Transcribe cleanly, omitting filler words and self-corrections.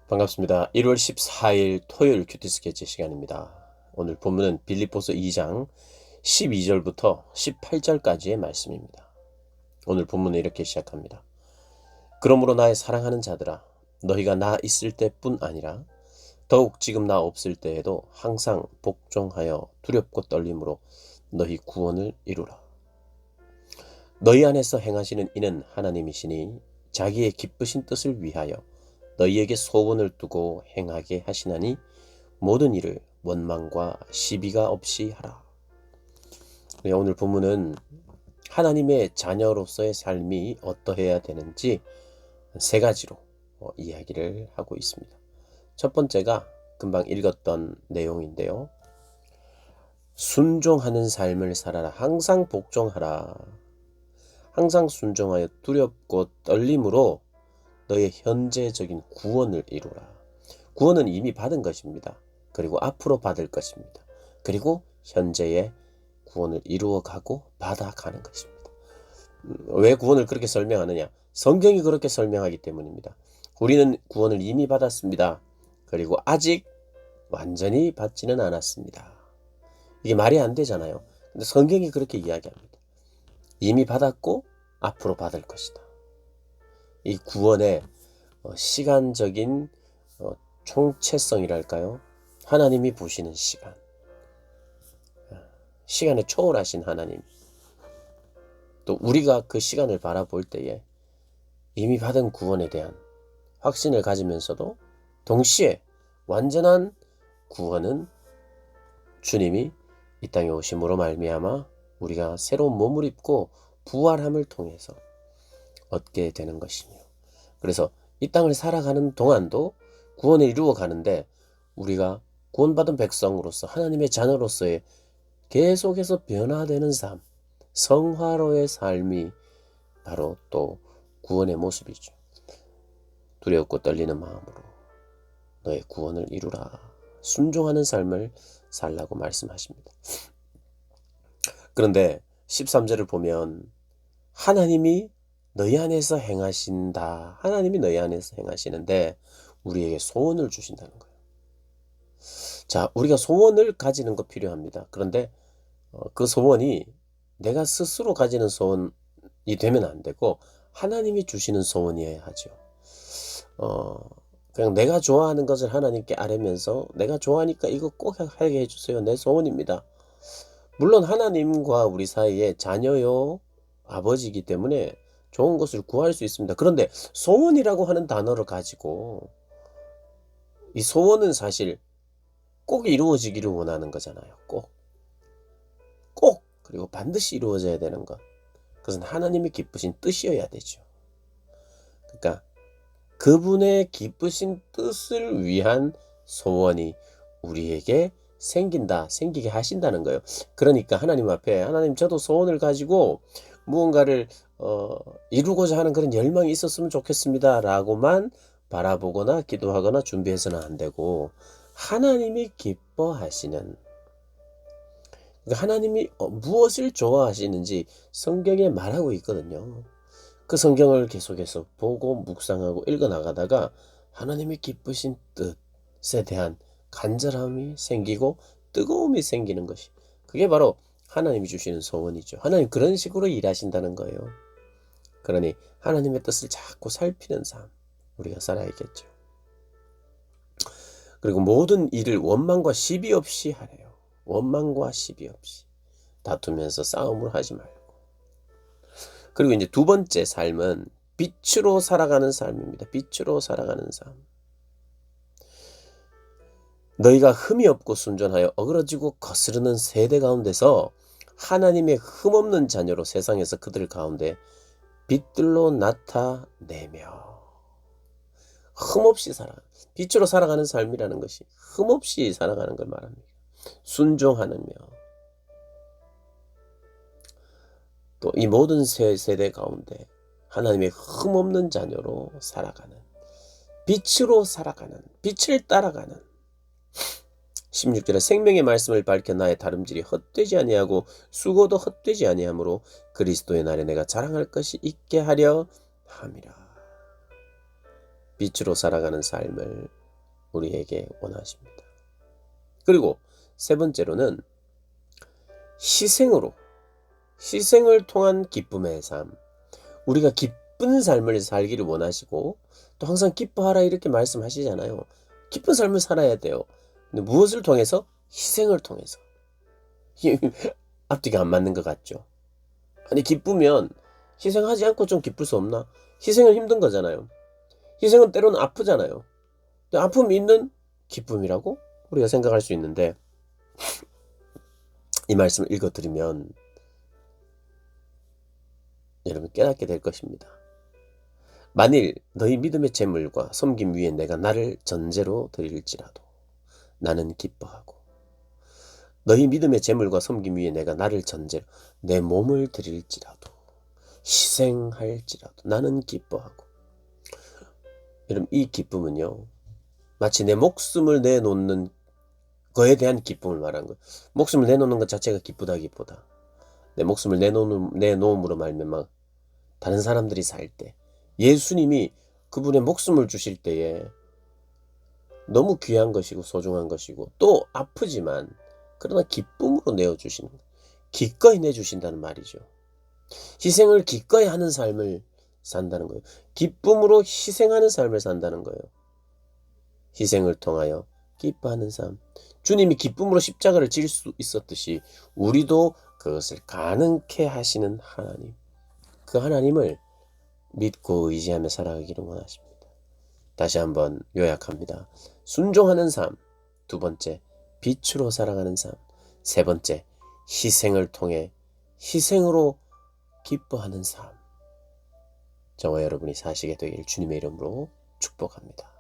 반갑습니다. 1월 14일 토요일 큐티 스케치 시간입니다. 오늘 본문은 빌립보서 2장 12절부터 18절까지의 말씀입니다. 오늘 본문은 이렇게 시작합니다. 그러므로 나의 사랑하는 자들아, 너희가 나 있을 때뿐 아니라 더욱 지금 나 없을 때에도 항상 복종하여 두렵고 떨림으로 너희 구원을 이루라. 너희 안에서 행하시는 이는 하나님이시니 자기의 기쁘신 뜻을 위하여 너희에게 소원을 두고 행하게 하시나니 모든 일을 원망과 시비가 없이 하라. 오늘 본문은 하나님의 자녀로서의 삶이 어떠해야 되는지 세 가지로 이야기를 하고 있습니다. 첫 번째가 금방 읽었던 내용인데요. 순종하는 삶을 살아라. 항상 복종하라. 항상 순종하여 두렵고 떨림으로 너의 현재적인 구원을 이루라. 구원은 이미 받은 것입니다. 그리고 앞으로 받을 것입니다. 그리고 현재의 구원을 이루어가고 받아가는 것입니다. 왜 구원을 그렇게 설명하느냐? 성경이 그렇게 설명하기 때문입니다. 우리는 구원을 이미 받았습니다. 그리고 아직 완전히 받지는 않았습니다. 이게 말이 안 되잖아요. 근데 성경이 그렇게 이야기합니다. 이미 받았고 앞으로 받을 것이다. 이 구원의 시간적인 총체성이랄까요? 하나님이 보시는 시간. 시간에 초월하신 하나님. 또 우리가 그 시간을 바라볼 때에 이미 받은 구원에 대한 확신을 가지면서도 동시에 완전한 구원은 주님이 이 땅에 오심으로 말미암아 우리가 새로운 몸을 입고 부활함을 통해서 얻게 되는 것이며, 그래서 이 땅을 살아가는 동안도 구원을 이루어 가는데 우리가 구원받은 백성으로서 하나님의 자녀로서의 계속해서 변화되는 삶, 성화로의 삶이 바로 또 구원의 모습이죠. 두렵고 떨리는 마음으로 너의 구원을 이루라. 순종하는 삶을 살라고 말씀하십니다. 그런데 13절을 보면 하나님이 너희 안에서 행하신다. 하나님이 너희 안에서 행하시는데 우리에게 소원을 주신다는 거예요. 자, 우리가 소원을 가지는 거 필요합니다. 그런데 그 소원이 내가 스스로 가지는 소원이 되면 안 되고 하나님이 주시는 소원이어야 하죠. 그냥 내가 좋아하는 것을 하나님께 아뢰면서 내가 좋아하니까 이거 꼭 하게 해주세요. 내 소원입니다. 물론 하나님과 우리 사이에 자녀요 아버지이기 때문에 좋은 것을 구할 수 있습니다. 그런데 소원이라고 하는 단어를 가지고 이 소원은 사실 꼭 이루어지기를 원하는 거잖아요. 꼭 그리고 반드시 이루어져야 되는 것. 그것은 하나님이 기쁘신 뜻이어야 되죠. 그러니까 그분의 기쁘신 뜻을 위한 소원이 우리에게 생기게 하신다는 거예요. 그러니까 하나님 앞에 하나님 저도 소원을 가지고 무언가를 이루고자 하는 그런 열망이 있었으면 좋겠습니다 라고만 바라보거나 기도하거나 준비해서는 안 되고 하나님이 기뻐하시는, 그러니까 하나님이 무엇을 좋아하시는지 성경에 말하고 있거든요. 그 성경을 계속해서 보고 묵상하고 읽어나가다가 하나님이 기쁘신 뜻에 대한 간절함이 생기고 뜨거움이 생기는 것이, 그게 바로 하나님이 주시는 소원이죠. 하나님 그런 식으로 일하신다는 거예요. 그러니 하나님의 뜻을 자꾸 살피는 삶 우리가 살아야겠죠. 그리고 모든 일을 원망과 시비 없이 하래요. 원망과 시비 없이 다투면서 싸움을 하지 말고. 그리고 이제 두 번째 삶은 빛으로 살아가는 삶입니다. 빛으로 살아가는 삶. 너희가 흠이 없고 순전하여 어그러지고 거스르는 세대 가운데서 하나님의 흠없는 자녀로 세상에서 그들 가운데 빛들로 나타내며, 흠없이 빛으로 살아가는 삶이라는 것이 흠없이 살아가는 걸 말합니다. 순종하며 또 이 모든 세대 가운데 하나님의 흠없는 자녀로 살아가는, 빛으로 살아가는, 빛을 따라가는. 16절에 생명의 말씀을 밝혀 나의 다름질이 헛되지 아니하고 수고도 헛되지 아니하므로 그리스도의 날에 내가 자랑할 것이 있게 하려 함이라. 빛으로 살아가는 삶을 우리에게 원하십니다. 그리고 세 번째로는 희생을 통한 기쁨의 삶. 우리가 기쁜 삶을 살기를 원하시고 또 항상 기뻐하라 이렇게 말씀하시잖아요. 기쁜 삶을 살아야 돼요. 근데 무엇을 통해서? 희생을 통해서. 앞뒤가 안 맞는 것 같죠. 아니 기쁘면 희생하지 않고 좀 기쁠 수 없나? 희생은 힘든 거잖아요. 희생은 때로는 아프잖아요. 근데 아픔이 있는 기쁨이라고 우리가 생각할 수 있는데 이 말씀을 읽어드리면 여러분 깨닫게 될 것입니다. 만일 너희 믿음의 재물과 섬김 위에 내가 나를 전제로 드릴지라도 나는 기뻐하고 너희 믿음의 재물과 섬김 위에 내가 나를 전제로 내 몸을 드릴지라도 희생할지라도 나는 기뻐하고. 여러분 이 기쁨은요 마치 내 목숨을 내놓는 거에 대한 기쁨을 말하는 거예요. 목숨을 내놓는 것 자체가 기쁘다. 내 목숨을 내놓음으로 말미암아 다른 사람들이 살 때 예수님이 그분의 목숨을 주실 때에 너무 귀한 것이고 소중한 것이고 또 아프지만 그러나 기쁨으로 내어주시는 거예요. 기꺼이 내주신다는 말이죠. 희생을 기꺼이 하는 삶을 산다는 거예요. 기쁨으로 희생하는 삶을 산다는 거예요. 희생을 통하여 기뻐하는 삶. 주님이 기쁨으로 십자가를 질 수 있었듯이 우리도 그것을 가능케 하시는 하나님. 그 하나님을 믿고 의지하며 살아가기를 원하십니다. 다시 한번 요약합니다. 순종하는 삶. 두 번째, 빛으로 살아가는 삶. 세 번째, 희생을 통해 희생으로 기뻐하는 삶. 저와 여러분이 사시게 되길 주님의 이름으로 축복합니다.